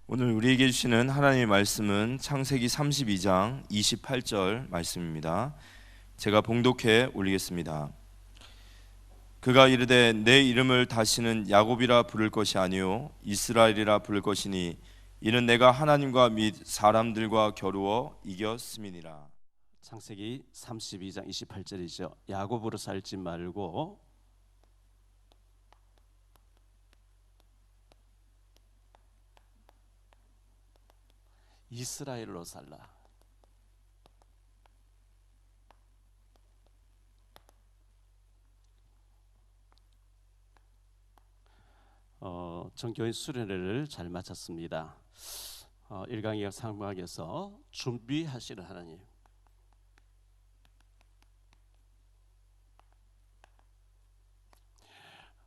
오늘 우리에게 주시는 하나님의 말씀은 창세기 32장 28절 말씀입니다. 제가 봉독해 올리겠습니다. 그가 이르되 내 이름을 다시는 야곱이라 부를 것이 아니요 이스라엘이라 부를 것이니 이는 내가 하나님과 및 사람들과 겨루어 이겼음이니라. 창세기 32장 28절이죠. 야곱으로 살지 말고 이스라엘로 살라. 전교인 수련회를 잘 마쳤습니다. 1강의학 상막에서 준비하시는 하나님,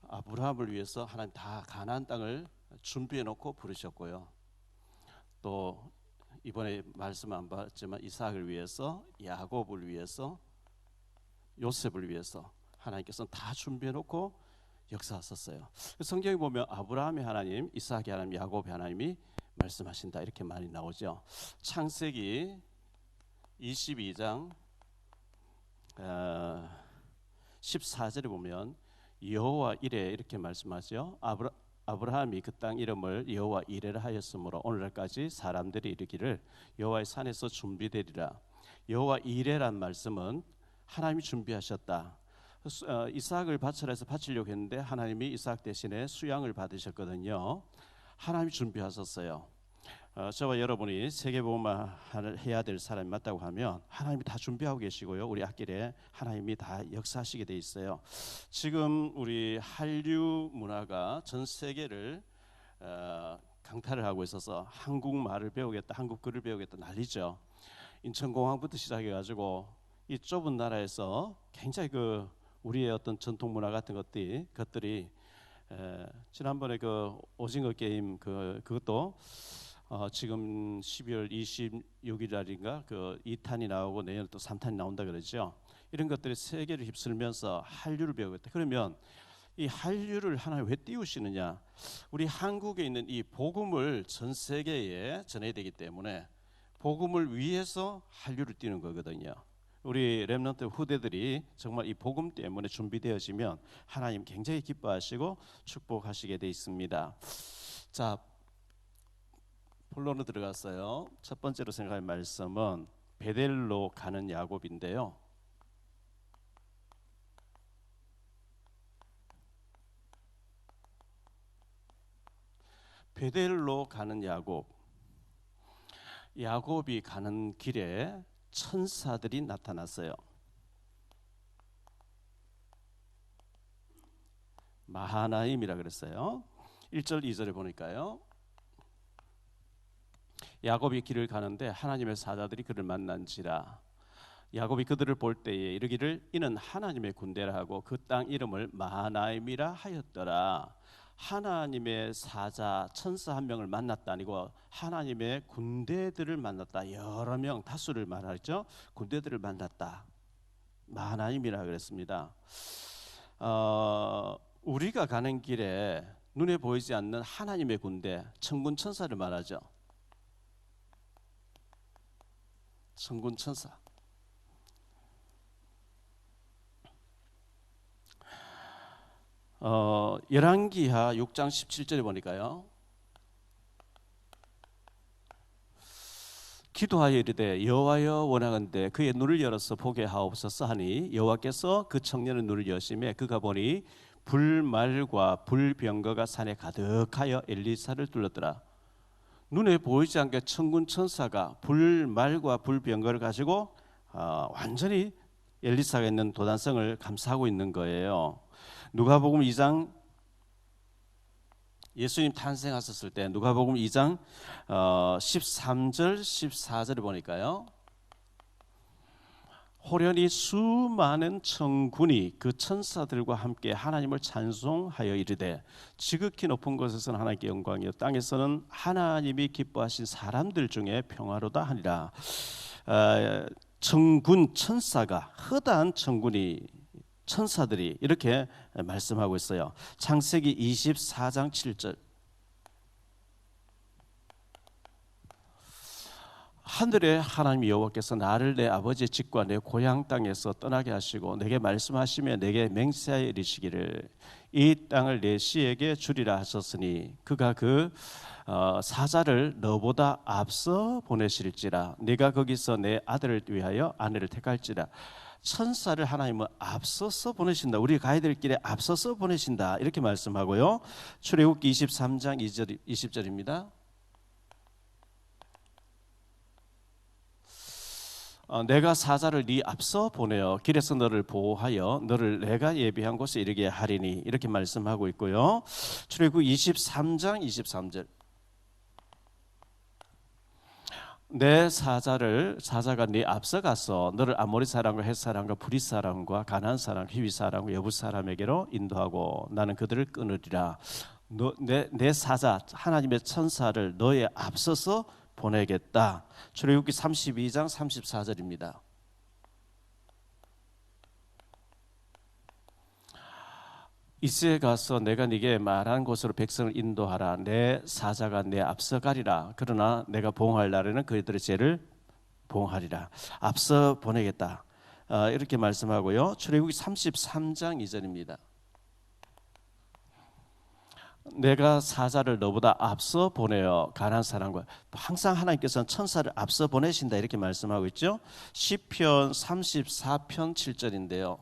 아브라함을 위해서 하나님 다 가나안 땅을 준비해 놓고 부르셨고요. 또 이번에 말씀 안 받았지만 이삭을 위해서, 야곱을 위해서, 요셉을 위해서 하나님께서는 다 준비해 놓고 역사하셨어요. 성경에 보면 아브라함의 하나님, 이삭의 하나님, 야곱의 하나님이 말씀하신다 이렇게 많이 나오죠. 창세기 22장 14절에 보면 여호와 이레 이렇게 말씀하죠. 아브라함이 그 땅 이름을 여호와 이레라 하였으므로 오늘날까지 사람들이 이르기를 여호와의 산에서 준비되리라. 여호와 이레란 말씀은 하나님이 준비하셨다. 이삭을 바쳐서 바치려고 했는데 하나님이 이삭 대신에 수양을 받으셨거든요. 하나님이 준비하셨어요. 저와 여러분이 세계복음화를 해야 될 사람이 맞다고 하면 하나님이 다 준비하고 계시고요. 우리 앞길에 하나님이 다 역사하시게 돼 있어요. 지금 우리 한류 문화가 전 세계를 강탈을 하고 있어서 한국말을 배우겠다, 한국글을 배우겠다 난리죠. 인천공항부터 시작해가지고 이 좁은 나라에서 굉장히 우리의 어떤 전통 문화 같은 것들이 지난번에 그 오징어 게임 그것도 지금 12월 26일 날인가 그 2탄이 나오고 내년 또 3탄이 나온다 그러죠. 이런 것들이 세계를 휩쓸면서 한류를 배우겠다. 그러면 이 한류를 하나님 왜 띄우시느냐? 우리 한국에 있는 이 복음을 전 세계에 전해야 되기 때문에 복음을 위해서 한류를 띄우는 거거든요. 우리 렘넌트 후대들이 정말 이 복음 때문에 준비되어지면 하나님 굉장히 기뻐하시고 축복하시게 돼 있습니다. 자, 본론으로 들어갔어요. 첫 번째로 생각할 말씀은 베델로 가는 야곱인데요. 베델로 가는 야곱이 가는 길에 천사들이 나타났어요. 마하나임이라 그랬어요. 1절 2절에 보니까요. 야곱이 길을 가는데 하나님의 사자들이 그를 만난지라. 야곱이 그들을 볼 때에 이르기를 이는 하나님의 군대라 하고 그 땅 이름을 마하나임이라 하였더라. 하나님의 사자 천사 한 명을 만났다 아니고 하나님의 군대들을 만났다. 여러 명 다수를 말하죠. 군대들을 만났다. 마하나임이라 그랬습니다. 우리가 가는 길에 눈에 보이지 않는 하나님의 군대, 천군 천사를 말하죠. 천군 천사. 열왕기하 6장 17절에 보니까요. 기도하여 이르되 여호와여 원하건대 그의 눈을 열어서 보게 하옵소서 하니 여호와께서 그 청년의 눈을 여심해 그가 보니 불말과 불병거가 산에 가득하여 엘리사를 둘렀더라. 눈에 보이지 않게 천군 천사가 불말과 불병거를 가지고 완전히 엘리사가 있는 도단성을 감싸고 있는 거예요. 누가복음 2장 예수님 탄생하셨을 때 누가복음 2장 13절 14절을 보니까요. 호련히 수많은 천군이 그 천사들과 함께 하나님을 찬송하여 이르되 지극히 높은 곳에서는 하나님께 영광이요 땅에서는 하나님이 기뻐하신 사람들 중에 평화로다 하니라. 천군 천사가 허다한 천사들이 이렇게 말씀하고 있어요. 창세기 24장 7절 하늘의 하나님 여호와께서 나를 내 아버지의 집과 내 고향 땅에서 떠나게 하시고 내게 말씀하시며 내게 맹세하여 이르시기를 이 땅을 내 씨에게 주리라 하셨으니 그가 그 사자를 너보다 앞서 보내실지라 네가 거기서 내 아들을 위하여 아내를 택할지라. 천사를 하나님은 앞서서 보내신다. 우리가 가야 될 길에 앞서서 보내신다. 이렇게 말씀하고요. 출애굽기 23장 20절입니다. 내가 사자를 네 앞서 보내어 길에서 너를 보호하여 너를 내가 예비한 곳에 이르게 하리니 이렇게 말씀하고 있고요. 출애굽기 23장 23절 내 사자가 네 앞서 가서 너를 아모리 사람과 헷 사람과 브릿 사람과 가나안 사람 히위 사람과 여부 사람에게로 인도하고 나는 그들을 끊으리라. 내 사자 하나님의 천사를 너의 앞서서 보내겠다. 출애굽기 32장 34절입니다. 이스에 가서 내가 네게 말한 곳으로 백성을 인도하라. 내 사자가 내 앞서 가리라. 그러나 내가 보응할 날에는 그들의 죄를 보응하리라. 앞서 보내겠다. 이렇게 말씀하고요. 출애굽기 33장 2절입니다. 내가 사자를 너보다 앞서 보내어 가나안 사람과 항상 하나님께서는 천사를 앞서 보내신다 이렇게 말씀하고 있죠. 시편 34편 7절인데요.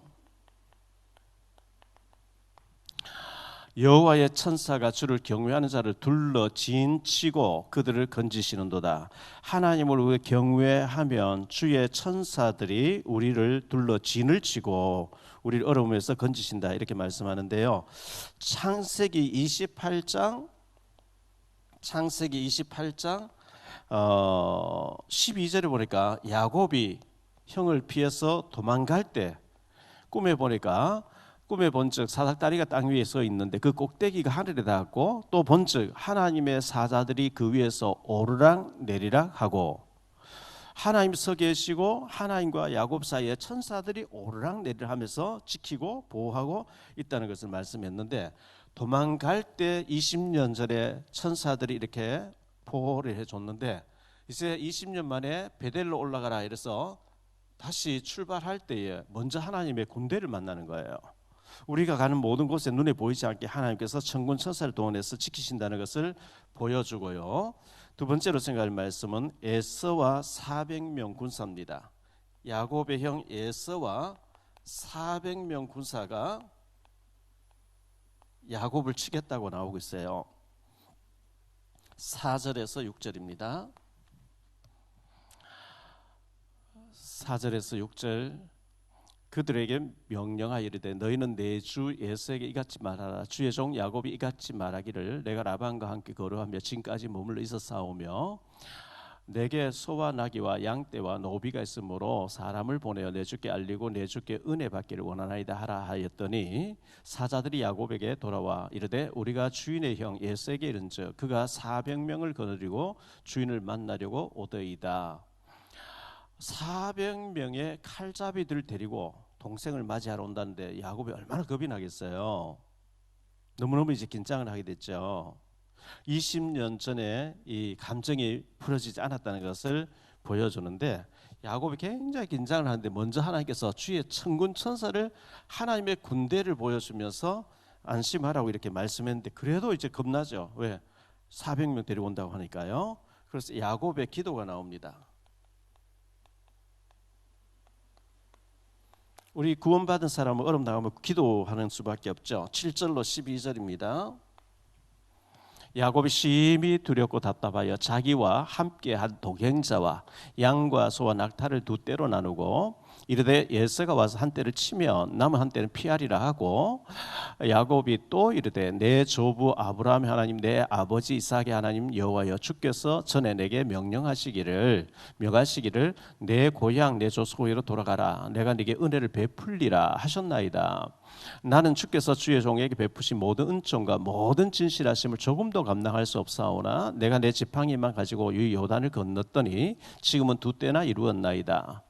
여호와의 천사가 주를 경외하는 자를 둘러 진치고 그들을 건지시는도다. 하나님을 우리가 경외하면 주의 천사들이 우리를 둘러 진을 치고 우리를 어려움에서 건지신다 이렇게 말씀하는데요. 창세기 28장 12절에 보니까 야곱이 형을 피해서 도망갈 때 꿈에 보니까 꿈에 본즉 사닥다리가 땅 위에 서 있는데 그 꼭대기가 하늘에 닿았고 또 본즉 하나님의 사자들이 그 위에서 오르락 내리락 하고 하나님 서 계시고 하나님과 야곱 사이에 천사들이 오르락 내리락 하면서 지키고 보호하고 있다는 것을 말씀했는데 도망갈 때 20년 전에 천사들이 이렇게 보호를 해줬는데 이제 20년 만에 베델로 올라가라 이래서 다시 출발할 때에 먼저 하나님의 군대를 만나는 거예요. 우리가 가는 모든 곳에 눈에 보이지 않게 하나님께서 천군 천사를 동원해서 지키신다는 것을 보여주고요. 두 번째로 생각할 말씀은 에서와 400명 군사입니다. 야곱의 형 에서와 400명 군사가 야곱을 치겠다고 나오고 있어요. 4절에서 6절입니다. 4절에서 6절 그들에게 명령하여 이르되 너희는 내 주 에서에게 이같이 말하라. 주의 종 야곱이 이같이 말하기를 내가 라반과 함께 거류하며 지금까지 머물러 있었사오며 내게 소와 나귀와 양떼와 노비가 있으므로 사람을 보내어 내 주께 알리고 내 주께 은혜 받기를 원하나이다 하라 하였더니 사자들이 야곱에게 돌아와 이르되 우리가 주인의 형 에서에게 이른즉 그가 400명을 거느리고 주인을 만나려고 오더이다. 400명의 칼잡이들을 데리고 동생을 맞이하러 온다는데 야곱이 얼마나 겁이 나겠어요. 너무너무 이제 긴장을 하게 됐죠. 20년 전에 이 감정이 풀어지지 않았다는 것을 보여주는데 야곱이 굉장히 긴장을 하는데 먼저 하나님께서 주의 천군 천사를 하나님의 군대를 보여주면서 안심하라고 이렇게 말씀했는데 그래도 이제 겁나죠. 왜? 400명 데려온다고 하니까요. 그래서 야곱의 기도가 나옵니다. 우리 구원받은 사람은 어려움 나가면 기도하는 수밖에 없죠. 7절로 12절입니다. 야곱이 심히 두렵고 답답하여 자기와 함께한 동행자와 양과 소와 낙타를 두 떼로 나누고 이르되 에서가 와서 한 떼를 치면 남은 한 떼는 피하리라 하고 야곱이 또 이르되 내 조부 아브라함의 하나님 내 아버지 이삭의 하나님 여호와여 주께서 전에 내게 명하시기를 내 고향 내 조소고향으로 돌아가라 내가 네게 은혜를 베풀리라 하셨나이다. 나는 주께서 주의 종에게 베푸신 모든 은총과 모든 진실하심을 조금도 감당할 수 없사오나 내가 내 지팡이만 가지고 이 요단을 건넜더니 지금은 두 때나 이루었나이다.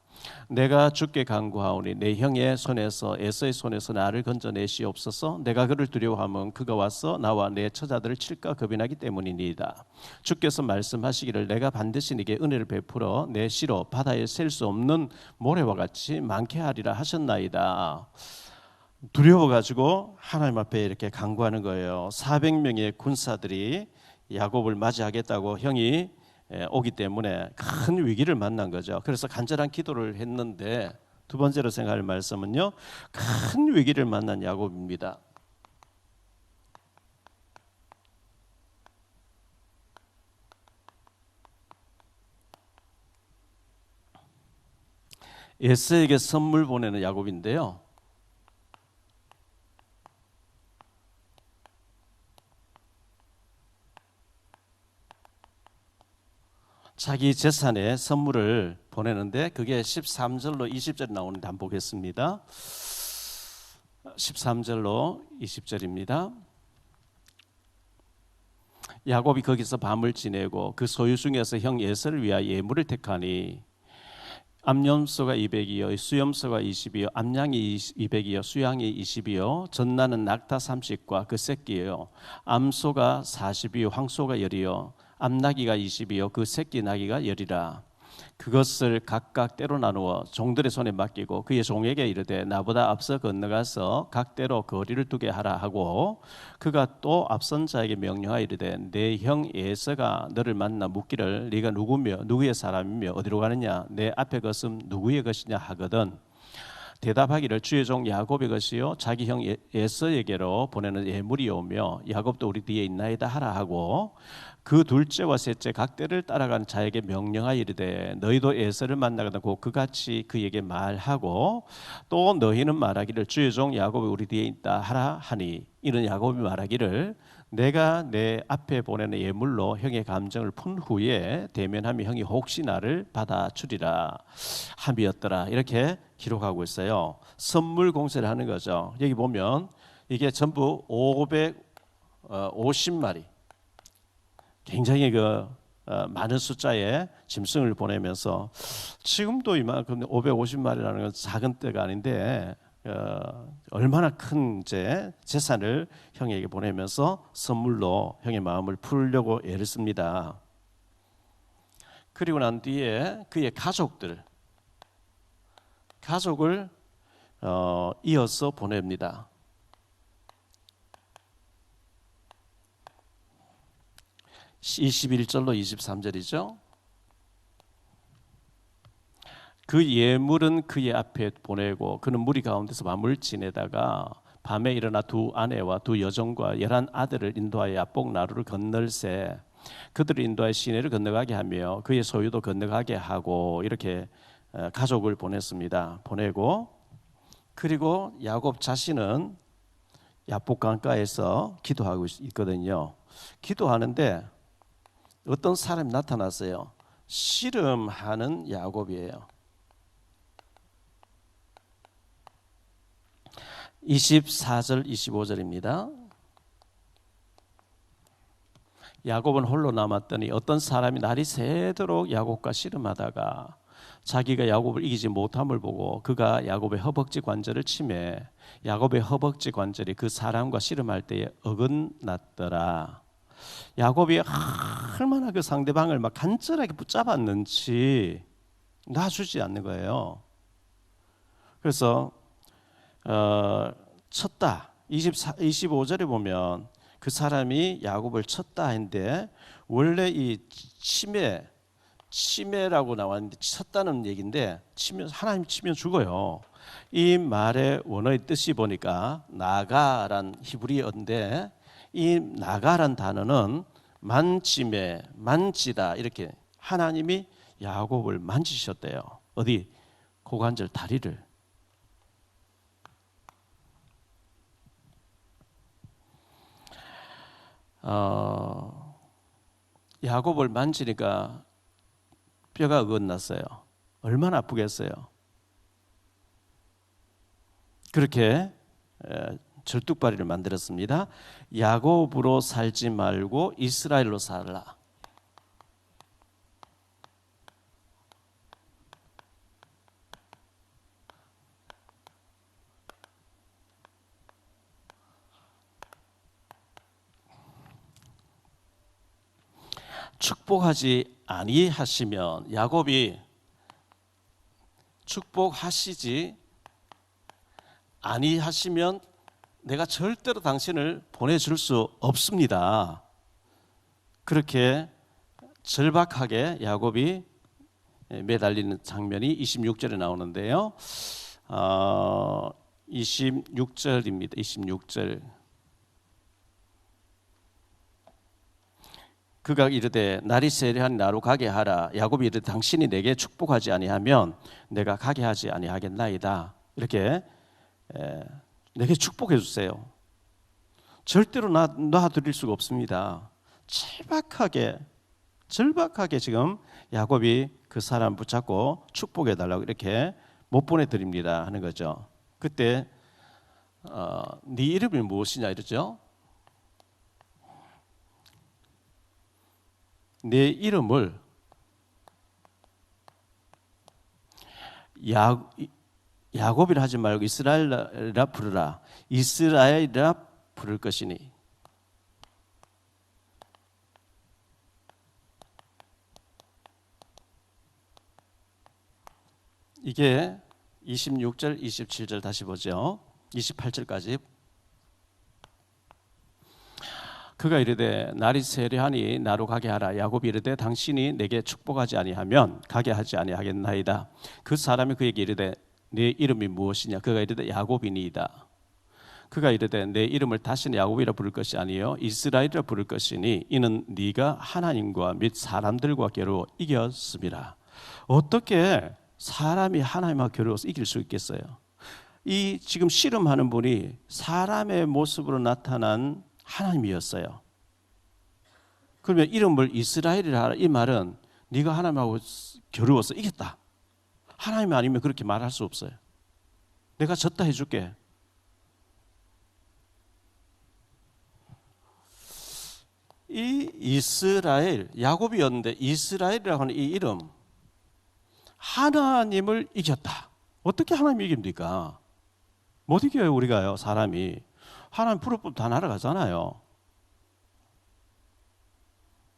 내가 주께 간구하오니 내 형의 손에서 에서의 손에서 나를 건져내시옵소서. 내가 그를 두려워하면 그가 와서 나와 내 처자들을 칠까 겁이 나기 때문이니이다. 주께서 말씀하시기를 내가 반드시 네게 은혜를 베풀어 내 시로 바다에 셀 수 없는 모래와 같이 많게 하리라 하셨나이다. 두려워가지고 하나님 앞에 이렇게 간구하는 거예요. 400명의 군사들이 야곱을 맞이하겠다고 형이 오기 때문에 큰 위기를 만난 거죠. 그래서 간절한 기도를 했는데 두 번째로 생각할 말씀은요, 큰 위기를 만난 야곱입니다. 에서에게 선물 보내는 야곱인데요. 자기 재산에 선물을 보내는데 그게 13절로 20절 나오는데 한번 보겠습니다. 13절로 20절입니다. 야곱이 거기서 밤을 지내고 그 소유 중에서 형 에서를 위하여 예물을 택하니 암염소가 200이요 수염소가 20이요 암양이 200이요 수양이 20이요 전나는 낙타 30과 그 새끼요 암소가 40이요 황소가 10이요 암나귀가 20이요 그 새끼 나귀가 10이라. 그것을 각각 때로 나누어 종들의 손에 맡기고 그의 종에게 이르되 나보다 앞서 건너가서 각대로 거리를 두게 하라 하고 그가 또 앞선 자에게 명령하여 이르되 내 형 에서가 너를 만나 묻기를 네가 누구며 누구의 사람이며 어디로 가느냐 내 앞에 것은 누구의 것이냐 하거든. 대답하기를 주의 종 야곱의 것이요 자기 형 에서에게로 보내는 예물이오며 야곱도 우리 뒤에 있나이다 하라 하고 그 둘째와 셋째 각대를 따라가는 자에게 명령하여 이르되 너희도 에서를 만나거든 곧 그같이 그에게 말하고 또 너희는 말하기를 주의 종 야곱이 우리 뒤에 있다 하라 하니 이는 야곱이 말하기를 내가 내 앞에 보내는 예물로 형의 감정을 푼 후에 대면하며 형이 혹시 나를 받아주리라 함이었더라. 이렇게 기록하고 있어요. 선물 공세를 하는 거죠. 여기 보면 이게 전부 550마리 굉장히 많은 숫자의 짐승을 보내면서 지금도 이만큼 550마리라는 건 작은 떼가 아닌데 얼마나 큰 재산을 형에게 보내면서 선물로 형의 마음을 풀려고 애를 씁니다. 그리고 난 뒤에 그의 가족을 이어서 보냅니다. 21절로 23절이죠. 그 예물은 그의 앞에 보내고 그는 무리 가운데서 밤을 지내다가 밤에 일어나 두 아내와 두 여종과 11 아들을 인도하여 야복 나루를 건널새 그들을 인도하여 시내를 건너가게 하며 그의 소유도 건너가게 하고 이렇게 가족을 보냈습니다. 보내고 그리고 야곱 자신은 야복 강가에서 기도하고 있거든요. 기도하는데 어떤 사람이 나타났어요. 씨름하는 야곱이에요. 24절 25절입니다. 야곱은 홀로 남았더니 어떤 사람이 날이 새도록 야곱과 씨름하다가 자기가 야곱을 이기지 못함을 보고 그가 야곱의 허벅지 관절을 치매 야곱의 허벅지 관절이 그 사람과 씨름할 때에 어긋났더라. 야곱이 얼마나 그 상대방을 막 간절하게 붙잡았는지 놔주지 않는 거예요. 그래서 쳤다. 25절에 보면 그 사람이 야곱을 쳤다 했는데 원래 이 치매라고 나왔는데 쳤다는 얘기인데 하나님 치면 죽어요. 이 말의 원어의 뜻이 보니까 나가란 히브리어인데 이 나가란 단어는 만지매, 만지다 이렇게 하나님이 야곱을 만지셨대요. 어디? 고관절 다리를. 야곱을 만지니까 뼈가 어긋났어요. 얼마나 아프겠어요. 그렇게 절뚝발이를 만들었습니다. 야곱으로 살지 말고 이스라엘로 살라. 축복하지 아니하시면, 야곱이 축복하시지 아니하시면 내가 절대로 당신을 보내줄 수 없습니다. 그렇게 절박하게 야곱이 매달리는 장면이 26절에 나오는데요. 26절입니다. 26절. 그가 이르되 날이 세려하니 나로 가게 하라. 야곱이 이르되 당신이 내게 축복하지 아니하면 내가 가게 하지 아니하겠나이다. 이렇게 내게 축복해 주세요. 절대로 놔드릴 수가 없습니다. 절박하게 지금 야곱이 그 사람 붙잡고 축복해 달라고 이렇게 못 보내드립니다 하는 거죠. 그때 네 이름이 무엇이냐 이러죠. 내 이름을 야곱이라 하지 말고 이스라엘이라 부르라. 이스라엘이라 부를 것이니. 이게 26절, 27절 다시 보죠. 28절까지. 그가 이르되 날이 세려하니 나로 가게 하라. 야곱이 이르되 당신이 내게 축복하지 아니하면 가게 하지 아니하겠나이다. 그 사람이 그에게 이르되 네 이름이 무엇이냐. 그가 이르되 야곱이니이다. 그가 이르되 내 이름을 다시는 야곱이라 부를 것이 아니요 이스라엘이라 부를 것이니 이는 네가 하나님과 및 사람들과 겨루어 이겼음이라. 어떻게 사람이 하나님과 겨루어서 이길 수 있겠어요? 이 지금 씨름하는 분이 사람의 모습으로 나타난 하나님이었어요. 그러면 이름을 이스라엘이라 하라. 이 말은 네가 하나님하고 겨루어서 이겼다. 하나님 아니면 그렇게 말할 수 없어요. 내가 졌다 해줄게. 이 이스라엘, 야곱이었는데 이스라엘이라고 하는 이 이름, 하나님을 이겼다. 어떻게 하나님이 이깁니까? 못 이겨요 우리가요. 사람이 하나님 부르면 다 날아가잖아요.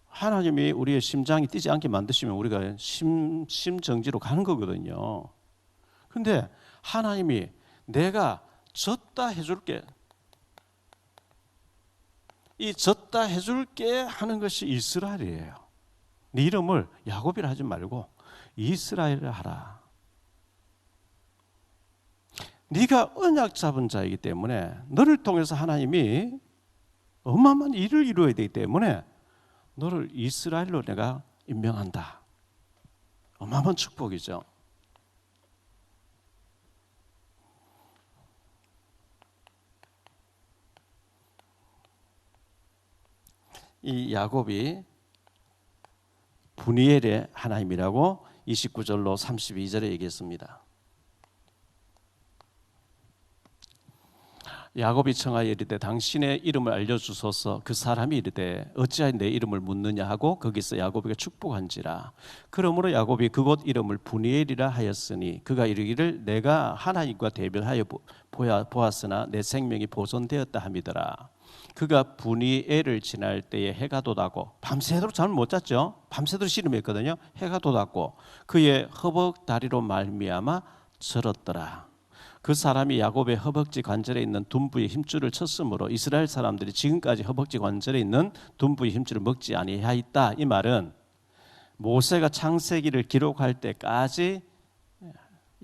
하나님이 우리의 심장이 뛰지 않게 만드시면 우리가 심정지로 가는 거거든요. 그런데 하나님이 내가 졌다 해줄게, 이 졌다 해줄게 하는 것이 이스라엘이에요. 네 이름을 야곱이라 하지 말고 이스라엘을 하라. 네가 언약 잡은 자이기 때문에 너를 통해서 하나님이 어마어마한 일을 이루어야 되기 때문에 너를 이스라엘로 내가 임명한다. 어마어마한 축복이죠. 이 야곱이 분이엘의 하나님이라고 29절로 32절에 얘기했습니다. 야곱이 청하여 이르되 당신의 이름을 알려주소서. 그 사람이 이르되 어찌하여 내 이름을 묻느냐 하고 거기서 야곱에게 축복한지라. 그러므로 야곱이 그곳 이름을 분이엘이라 하였으니 그가 이르기를 내가 하나님과 대별하여 보았으나 내 생명이 보존되었다 함이더라. 그가 분이엘을 지날 때에 해가 돋았고, 밤새도록 잠을 못 잤죠. 밤새도록 씨름했거든요. 해가 돋았고 그의 허벅다리로 말미암아 절었더라. 그 사람이 야곱의 허벅지 관절에 있는 둔부의 힘줄을 쳤으므로 이스라엘 사람들이 지금까지 허벅지 관절에 있는 둔부의 힘줄을 먹지 아니하였다. 이 말은 모세가 창세기를 기록할 때까지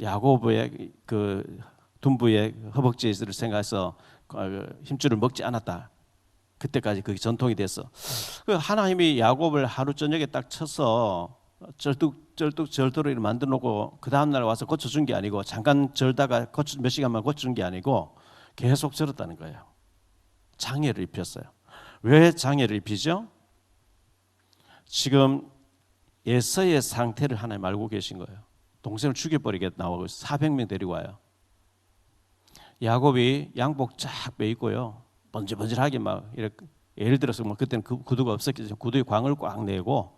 야곱의 그 둔부의 허벅지를 생각해서 힘줄을 먹지 않았다. 그때까지 그게 전통이 됐어. 하나님이 야곱을 하루 저녁에 딱 쳐서 절도로 만들어 놓고 그 다음날 와서 고쳐준 게 아니고, 잠깐 절다가 몇 시간만 고쳐준 게 아니고 계속 절었다는 거예요. 장애를 입혔어요. 왜 장애를 입히죠? 지금 에서의 상태를 하나님 알고 계신 거예요. 동생을 죽여버리겠다 나오고 400명 데리고 와요. 야곱이 양복 쫙 메입고요, 번질번질하게 막 이렇게, 예를 들어서 뭐 그때는 구두가 없었기 때문에 구두에 광을 꽉 내고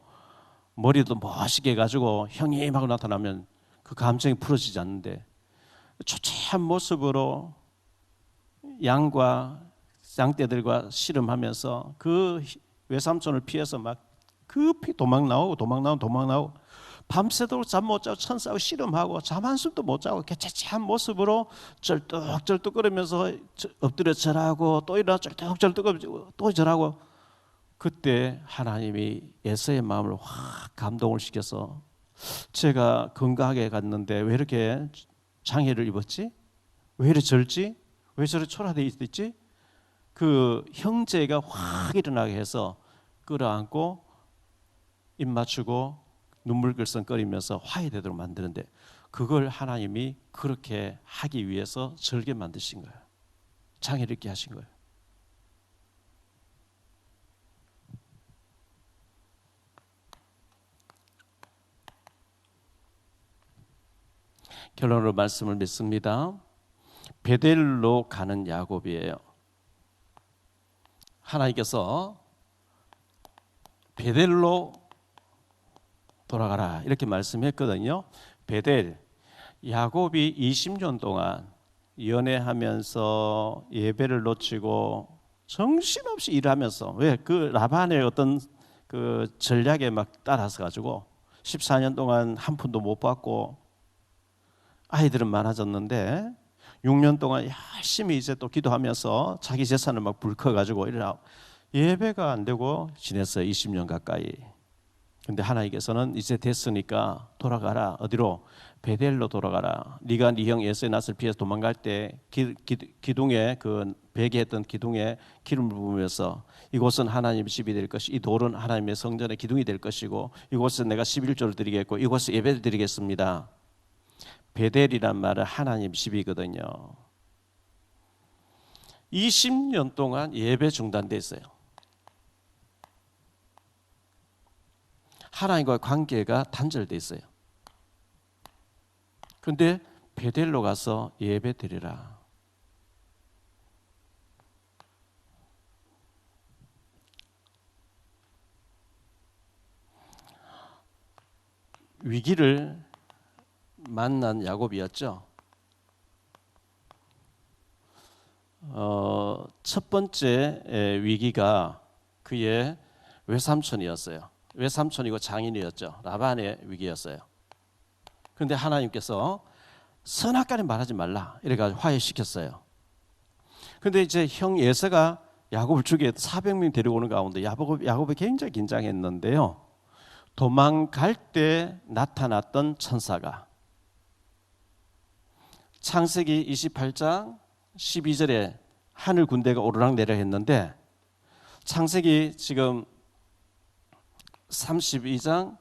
머리도 멋있게 해가지고 형님하고 나타나면 그 감정이 풀어지지 않는데 초췌한 모습으로 양떼들과 씨름하면서 그 외삼촌을 피해서 막 급히 도망 나오고 밤새도록 잠 못 자고 천사하고 씨름하고 잠 한숨도 못 자고 개체체한 모습으로 쩔뚝쩔뚝거리면서 엎드려 절하고 또 일어나 쩔뚝쩔뚝거리고 또 절하고, 그때 하나님이 에서의 마음을 확 감동을 시켜서 제가 건강하게 갔는데 왜 이렇게 장애를 입었지? 왜 이렇게 절지? 왜 저렇게 초라되어 있지? 그 형제가 확 일어나게 해서 끌어안고 입 맞추고 눈물 글썽거리면서 화해되도록 만드는데, 그걸 하나님이 그렇게 하기 위해서 절게 만드신 거예요. 장애를 입게 하신 거예요. 결론으로 말씀을 맺습니다. 베델로 가는 야곱이에요. 하나님께서 베델로 돌아가라 이렇게 말씀했거든요. 베델, 야곱이 20년 동안 연애하면서 예배를 놓치고 정신없이 일하면서, 왜? 그 라반의 어떤 그 전략에 막 따라서 가지고 14년 동안 한 푼도 못 받고 아이들은 많아졌는데 6년 동안 열심히 이제 또 기도하면서 자기 재산을 막 불커가지고 이러나 예배가 안 되고 지냈어요. 20년 가까이. 근데 하나님께서는 이제 됐으니까 돌아가라. 어디로? 베델로 돌아가라. 네가 네 형 에서의 낯을 피해서 도망갈 때 기둥에 그 베개 했던 기둥에 기름을 부으면서 이곳은 하나님의 집이 될 것이, 이 돌은 하나님의 성전의 기둥이 될 것이고 이곳에 내가 11조를 드리겠고 이곳에 예배를 드리겠습니다. 베델이란 말은 하나님 집이거든요. 20년 동안 예배 중단됐어요. 하나님과의 관계가 단절돼 있어요. 그런데 베델로 가서 예배 드리라. 위기를 만난 야곱이었죠. 첫 번째 위기가 그의 외삼촌이었어요. 외삼촌이고 장인이었죠. 라반의 위기였어요. 그런데 하나님께서 선악간에 말하지 말라 이래가지고 화해시켰어요. 그런데 이제 형 에서가 야곱을 죽여 400명 데리고 오는 가운데 야곱이 굉장히 긴장했는데요. 도망갈 때 나타났던 천사가 창세기 28장 12절에 하늘 군대가 오르락내리락 했는데, 창세기 지금 32장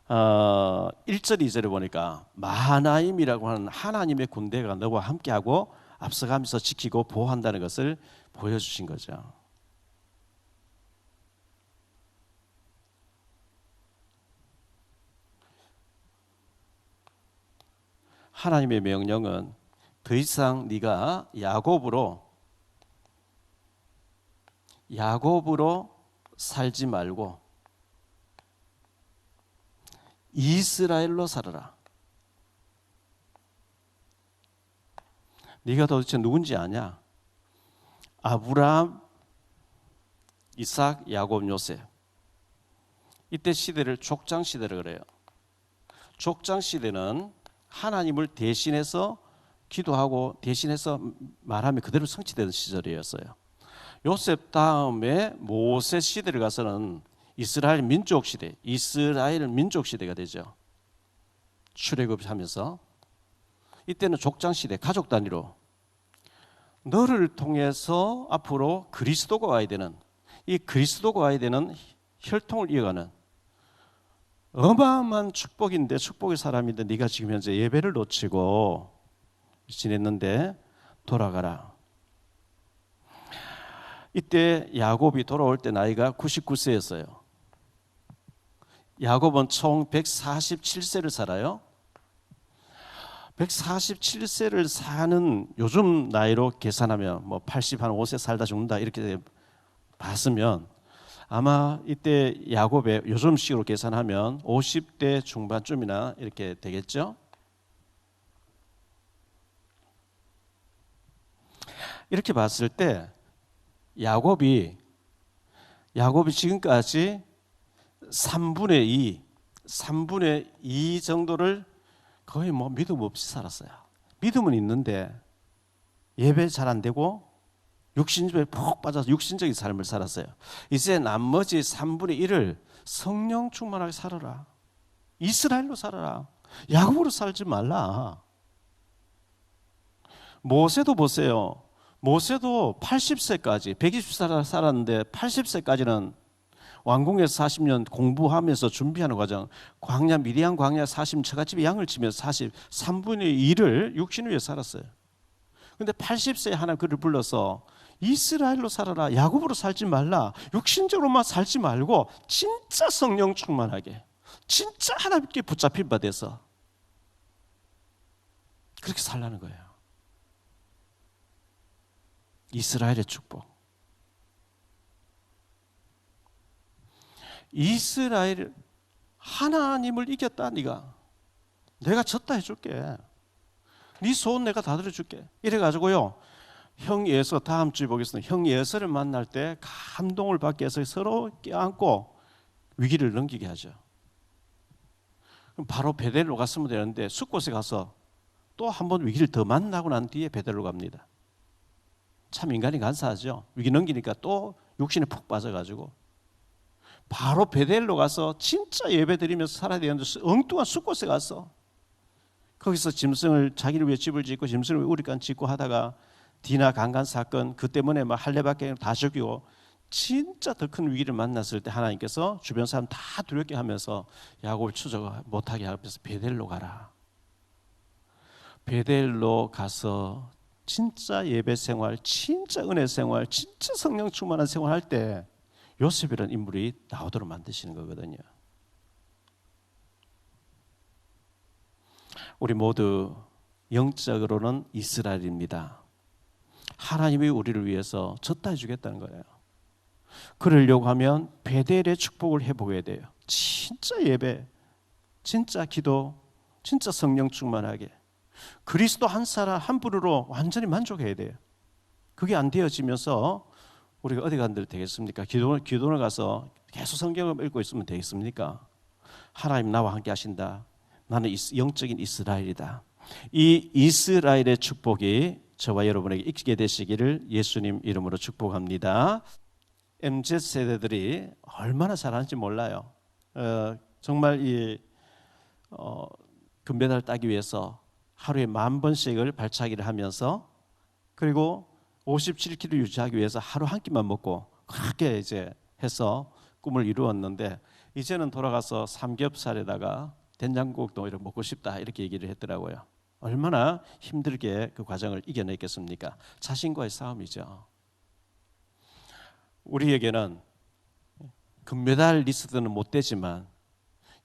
1절 2절에 보니까 마하나임이라고 하는 하나님의 군대가 너와 함께하고 앞서가면서 지키고 보호한다는 것을 보여주신 거죠. 하나님의 명령은 더 이상 네가 야곱으로 살지 말고 이스라엘로 살아라. 네가 도대체 누군지 아냐? 아브라함, 이삭, 야곱, 요셉. 이때 시대를 족장 시대라 그래요. 족장 시대는 하나님을 대신해서 기도하고 대신해서 말하면 그대로 성취되는 시절이었어요. 요셉 다음에 모세 시대를 가서는 이스라엘 민족 시대가 되죠. 출애굽하면서 이때는 족장 시대, 가족 단위로 너를 통해서 앞으로 그리스도가 와야 되는, 이 그리스도가 와야 되는 혈통을 이어가는 어마어마한 축복인데, 축복의 사람인데 네가 지금 현재 예배를 놓치고 지냈는데 돌아가라. 이때 야곱이 돌아올 때 나이가 99세였어요. 야곱은 총 147세를 살아요. 147세를 사는 요즘 나이로 계산하면 뭐 85세 살다 죽는다 이렇게 봤으면 아마 이때 야곱의 요즘식으로 계산하면 50대 중반쯤이나 이렇게 되겠죠. 이렇게 봤을 때 야곱이 야곱이 지금까지 3분의 2 정도를 거의 뭐 믿음 없이 살았어요. 믿음은 있는데 예배 잘 안 되고 육신주의에 푹 빠져서 육신적인 삶을 살았어요. 이제 나머지 3분의 1을 성령 충만하게 살아라. 이스라엘로 살아라. 야곱으로 살지 말라. 모세도 보세요. 모세도 80세까지 120살 살았는데 80세까지는 왕궁에서 40년 공부하면서 준비하는 과정, 광야 미디안 광야 40년 처갓집에 양을 치면서 3분의 1을 육신 위에 살았어요. 근데 80세에 하나님 그를 불러서 이스라엘로 살아라. 야곱으로 살지 말라. 육신적으로만 살지 말고 진짜 성령 충만하게, 진짜 하나님께 붙잡힌 바 돼서 그렇게 살라는 거예요. 이스라엘의 축복. 이스라엘, 하나님을 이겼다. 내가 졌다 해줄게. 네 소원 내가 다 들어줄게. 이래가지고요, 형 예서, 다음 주에 보겠습니다. 형 예서를 만날 때 감동을 받게 해서 서로 껴안고 위기를 넘기게 하죠. 그럼 바로 베델로 갔으면 되는데 숫곳에 가서 또 한 번 위기를 더 만나고 난 뒤에 베델로 갑니다. 참 인간이 간사하죠. 위기 넘기니까 또 육신에 푹 빠져가지고 바로 베델로 가서 진짜 예배 드리면서 살아야 되는데 엉뚱한 숫곳에 가서 거기서 짐승을, 자기를 위해 집을 짓고 짐승을 위해 우리간 짓고 하다가 디나 강간 사건, 그 때문에 막 할례받게 다 죽이고 진짜 더 큰 위기를 만났을 때 하나님께서 주변 사람 다 두렵게 하면서 야곱을 추적 못하게 하면서 베델로 가라. 베델로 가서 진짜 예배 생활, 진짜 은혜 생활, 진짜 성령 충만한 생활 할 때 요셉이라는 인물이 나오도록 만드시는 거거든요. 우리 모두 영적으로는 이스라엘입니다. 하나님이 우리를 위해서 졌다 해주겠다는 거예요. 그러려고 하면 베델의 축복을 해보게 돼요. 진짜 예배, 진짜 기도, 진짜 성령 충만하게 그리스도 한 사람 한 분으로 완전히 만족해야 돼요. 그게 안 되어지면서 우리가 어디 간들 되겠습니까? 기도원을 가서 계속 성경을 읽고 있으면 되겠습니까? 하나님 나와 함께 하신다. 나는 영적인 이스라엘이다. 이 이스라엘의 축복이 저와 여러분에게 있게 되시기를 예수님 이름으로 축복합니다. MZ세대들이 얼마나 잘하는지 몰라요. 정말 이 금메달 따기 위해서 하루에 10,000번씩을 발차기를 하면서 그리고 57kg 유지하기 위해서 하루 한 끼만 먹고 그렇게 이제 해서 꿈을 이루었는데 이제는 돌아가서 삼겹살에다가 된장국도 이렇게 먹고 싶다 이렇게 얘기를 했더라고요. 얼마나 힘들게 그 과정을 이겨냈겠습니까? 자신과의 싸움이죠. 우리에게는 금메달리스트는 못 되지만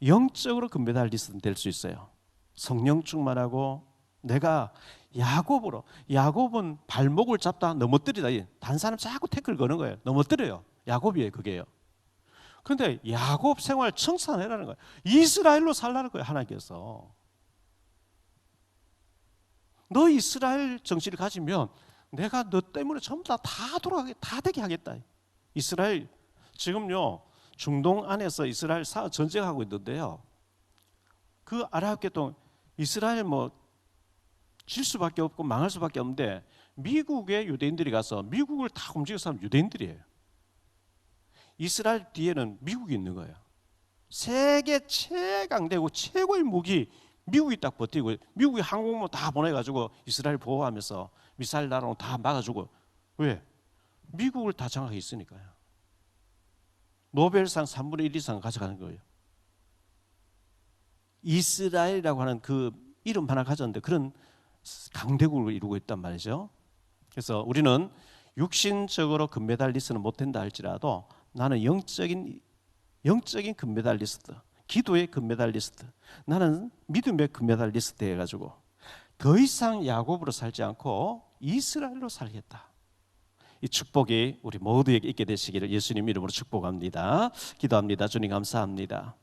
영적으로 금메달리스트는 될 수 있어요. 성령 충만하고 내가 야곱은 발목을 잡다 넘어뜨리다. 다른 사람 자꾸 태클 거는 거예요. 넘어뜨려요. 야곱이에요. 그게요. 그런데 야곱 생활 청산해라는 거예요. 이스라엘로 살라는 거예요. 하나님께서. 너 이스라엘 정신을 가지면 내가 너 때문에 전부 다 돌아가게 다 되게 하겠다. 이스라엘 지금요 중동 안에서 이스라엘 전쟁하고 있는데요. 그 아랍계통 이스라엘 질 수밖에 없고 망할 수밖에 없는데 미국의 유대인들이 가서 미국을 다 움직이는 사람 유대인들이에요. 이스라엘 뒤에는 미국이 있는 거예요. 세계 최강대국 최고의 무기 미국이 딱 버티고 미국이 항공모 다 보내가지고 이스라엘 보호하면서 미사일 날아오면 다 막아주고 왜? 미국을 다 장악해 있으니까요. 노벨상 3분의 1 이상 가져가는 거예요. 이스라엘이라고 하는 그 이름 하나 가졌는데 그런 강대국을 이루고 있단 말이죠. 그래서 우리는 육신적으로 금메달리스트는 못 된다 할지라도 나는 영적인 금메달리스트, 기도의 금메달리스트, 나는 믿음의 금메달리스트 해가지고 더 이상 야곱으로 살지 않고 이스라엘로 살겠다. 이 축복이 우리 모두에게 있게 되시기를 예수님 이름으로 축복합니다. 기도합니다. 주님 감사합니다.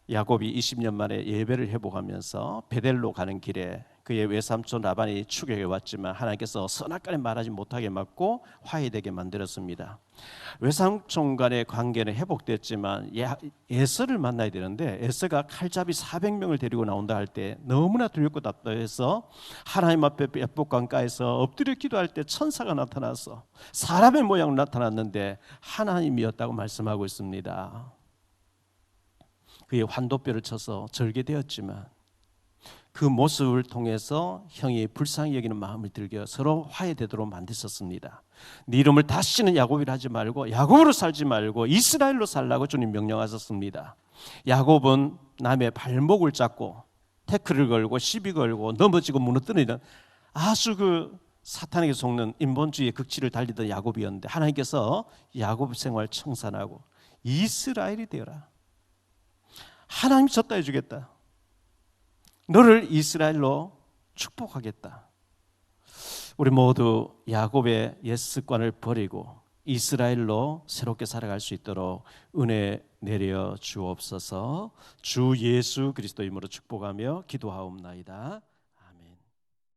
야곱이 20년 만에 예배를 회복하면서 베델로 가는 길에 그의 외삼촌 라반이 추격해 왔지만 하나님께서 선악간에 말하지 못하게 막고 화해되게 만들었습니다. 외삼촌 간의 관계는 회복됐지만 에서를 만나야 되는데 에서가 칼잡이 400명을 데리고 나온다 할 때 너무나 두렵고 답답해서 하나님 앞에 백복강가에서 엎드려 기도할 때 천사가 나타나서 사람의 모양으로 나타났는데 하나님이었다고 말씀하고 있습니다. 그의 환도뼈를 쳐서 절개되었지만 그 모습을 통해서 형이 불쌍히 여기는 마음을 들게 서로 화해되도록 만드셨습니다. 네 이름을 다시는 야곱이라 하지 말고 야곱으로 살지 말고 이스라엘로 살라고 주님 명령하셨습니다. 야곱은 남의 발목을 잡고 태클을 걸고 시비 걸고 넘어지고 무너뜨리는 아주 그 사탄에게 속는 인본주의의 극치를 달리던 야곱이었는데 하나님께서 야곱 생활 청산하고 이스라엘이 되어라. 하나님이 졌다 해주겠다. 너를 이스라엘로 축복하겠다. 우리 모두 야곱의 옛 습관을 버리고 이스라엘로 새롭게 살아갈 수 있도록 은혜 내려 주옵소서. 주 예수 그리스도 이름으로 축복하며 기도하옵나이다.